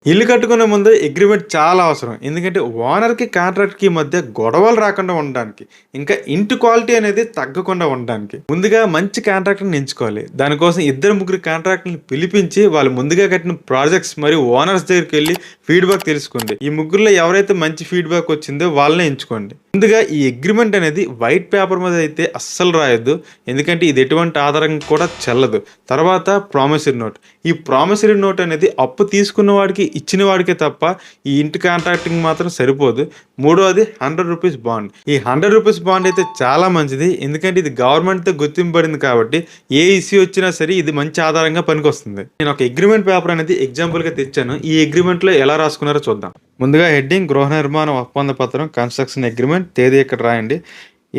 ఇల్లు కట్టుకునే ముందు అగ్రీమెంట్ చాలా అవసరం. ఎందుకంటే ఓనర్‌కి, కాంట్రాక్టర్‌కి మధ్య గొడవలు రాకుండా ఉండడానికి. ఇంకా ఇంటి క్వాలిటీ అనేది తగ్గకుండా ఉండడానికి. ముందుగా మంచి కాంట్రాక్టర్‌ని ఎంచుకోవాలి. దానికోసం ఇద్దరు, ముగ్గురు కాంట్రాక్టర్‌ని పిలిపించి వాళ్ళు ముందుగా కట్టిన ప్రాజెక్ట్స్ మరియు ఓనర్స్ దగ్గరికెళ్లి ఫీడ్‌బ్యాక్ తెలుసుకోండి. ఈ ముగ్గురిలో ఎవరైతే మంచి ఫీడ్‌బ్యాక్ వచ్చిందో వాళ్ళనే ఎంచుకోండి. ముందుగా ఈ అగ్రీమెంట్ అనేది వైట్ పేపర్ మీద అయితే అస్సలు రాయొద్దు. ఎందుకంటే ఇది ఎటువంటి ఆధారం కూడా చెల్లదు. తర్వాత ప్రామిసరీ నోట్. ఈ ప్రామిసరీ నోట్ అనేది అప్పు తీసుకున్న వాడికి ఇచ్చిన వాడికే తప్ప ఈ ఇంటి కాంట్రాక్టింగ్ మాత్రం సరిపోదు. మూడోది రూ. 100 బాండ్. ఈ రూ. 100 బాండ్ అయితే చాలా మంచిది. ఎందుకంటే ఇది గవర్నమెంట్‌తో గుర్తింపబడింది కాబట్టి ఏ ఇష్యూ వచ్చినా సరే ఇది మంచి ఆధారంగా పనికొస్తుంది. నేను ఒక అగ్రీమెంట్ పేపర్ అనేది ఎగ్జాంపుల్‌గా తెచ్చాను. ఈ అగ్రీమెంట్‌లో ఎలా రాసుకున్నారో చూద్దాం. ముందుగా హెడ్డింగ్ గృహ నిర్మాణ ఒప్పంద పత్రం కన్‌స్ట్రక్షన్ అగ్రీమెంట్ తేదీ ఇక్కడ రాయండి.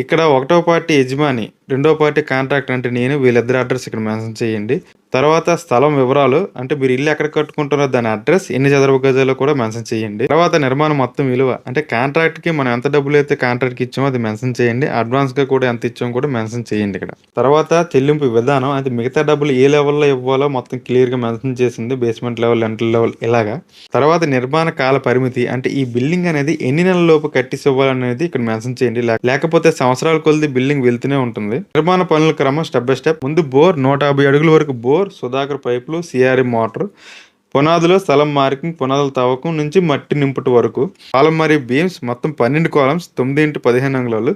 ఇక్కడ ఒకటో పార్టీ యజమాని, రెండో పార్టీ కాంట్రాక్టర్ అంటే నేను, వీళ్ళిద్దరి అడ్రస్ ఇక్కడ మెన్షన్ చేయండి. తర్వాత స్థలం వివరాలు అంటే మీరు ఇల్లు ఎక్కడ కట్టుకుంటారో దాని అడ్రస్, ఎన్ని చదరపు గజాలు కూడా మెన్షన్ చేయండి. తర్వాత నిర్మాణం మొత్తం విలువ అంటే కాంట్రాక్ట్‌కి మనం ఎంత డబ్బులు అయితే కాంట్రాక్ట్‌కి ఇచ్చామో అది మెన్షన్ చేయండి. అడ్వాన్స్‌గా కూడా ఎంత ఇచ్చామో కూడా మెన్షన్ చేయండి ఇక్కడ. తర్వాత చెల్లింపు విధానం అంటే మిగతా డబ్బులు ఏ లెవెల్‌లో ఇవ్వాలో మొత్తం క్లియర్‌గా మెన్షన్ చేసింది. బేస్మెంట్ లెవెల్, లెంటర్ లెవెల్ ఇలాగా. తర్వాత నిర్మాణ కాల పరిమితి అంటే ఈ బిల్డింగ్ అనేది ఎన్ని నెలల లోపు కట్టిసి ఇవ్వాలనేది ఇక్కడ మెన్షన్ చేయండి. లేకపోతే సంవత్సరాల కొలది బిల్డింగ్ వెళ్తూనే ఉంటుంది. నిర్మాణ పనుల క్రమం స్టెప్ బై స్టెప్. ముందు బోర్ 150 అడుగుల వరకు బోర్, సుధాకర్ పైపులు, సిఆర్ఎం మోటార్, పునాదులో స్థలం మార్కింగ్, పునాదుల తవ్వకం నుంచి మట్టి నింపుట వరకు. కాలం మరియు బీమ్స్ మొత్తం 12 కాలమ్స్, 9x15 అంగుళాలు.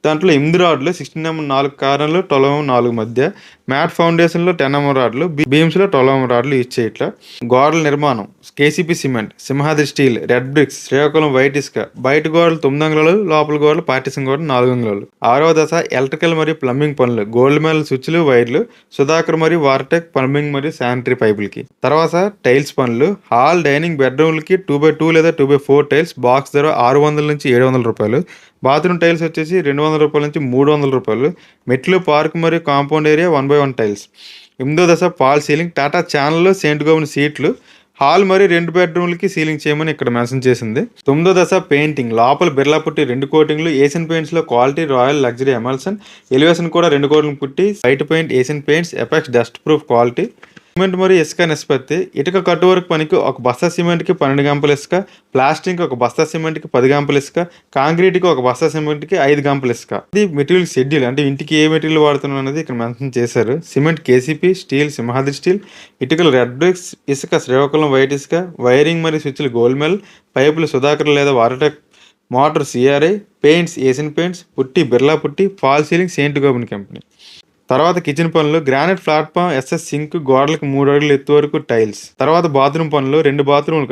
దాంట్లో 8 రాడ్లు, 16mm 4 కార్నర్లు, 12mm 4 మధ్య. మ్యాట్ ఫౌండేషన్లో 10mm రాడ్లు, బీమ్స్లో 12mm రాడ్లు యూజ్ చేయట్లా. గోడల నిర్మాణం KCP cement, Simhadri steel, red bricks, Srikakulam white ఇసుక. బయట గోడలు 9 అంగుళాలు, లోపల గోడలు పార్టీషన్ గోడలు 4 అంగుళాలు. 6వ దశ ఎలక్ట్రికల్ మరియు ప్లంబింగ్ పనులు, గోల్డ్ మెల్ స్విచ్లు, వైర్లు, సుధాకర్ మరియు వార్టెక్ ప్లంబింగ్ మరియు శానిటరీ పైపులకి. తర్వాత టైల్స్ పనులు, హాల్, డైనింగ్ బెడ్రూమ్లకి 2x2 లేదా 2x4 టైల్స్, బాక్స్ ధర 600 నుంచి 700 రూపాయలు. బాత్రూమ్ టైల్స్ వచ్చేసి 200 రూపాయల నుంచి 300 రూపాయలు. మెట్లు, పార్క్ మరియు కాంపౌండ్ ఏరియా 1x1 టైల్స్. 8వ దశ fall ceiling, Tata channel, Saint Gobain సీట్లు. హాల్ మరియు 2 బెడ్రూమ్లకి సీలింగ్ చేయమని ఇక్కడ మెన్షన్ చేసింది. 9వ దశ పెయింటింగ్, లోపల బిర్లా పుట్టి 2 కోటింగ్లు, ఏషియన్ పెయింట్స్లో quality, royal, luxury, emulsion. Elevation కూడా 2 coating putty, white paint, Asian Paints, Apex dust proof quality. Cement మరియు ఇసుక నిష్పత్తి, ఇటుక కట్టు వరకు పనికి ఒక బస్తా సిమెంట్కి 12 గంపల ఇసుక, ప్లాస్టింగ్కి ఒక బస్తా సిమెంట్కి 10 గంపల ఇసుక, కాంక్రీట్కి ఒక బస్తా సిమెంట్కి 5 గంపల ఇసుక. ఇది మెటీరియల్ షెడ్యూల్ అంటే ఇంటికి ఏ మెటీరియల్ వాడుతున్నాం అనేది ఇక్కడ మెన్షన్ చేశారు. Cement KCP, steel Simhadri steel, ఇటుకలు రెడ్ బ్రిక్స్, ఇసుక శ్రీకాకుళం వైట్ ఇసుక, వైరింగ్ మరియు స్విచ్లు గోల్డ్ మెల్, పైపులు సుధాకర్ లేదా వారటెక్, motor CRI, paints Asian Paints, putty Birla putty, fall ceiling Saint Gobain company. తర్వాత కిచెన్ పనులు, గ్రానైట్ ప్లాట్ఫామ్, ఎస్ఎస్ సింక్, గోడలకు 3 అడుగులు ఎత్తు వరకు టైల్స్. తర్వాత బాత్రూమ్ పనులు, 2 బాత్రూమ్లు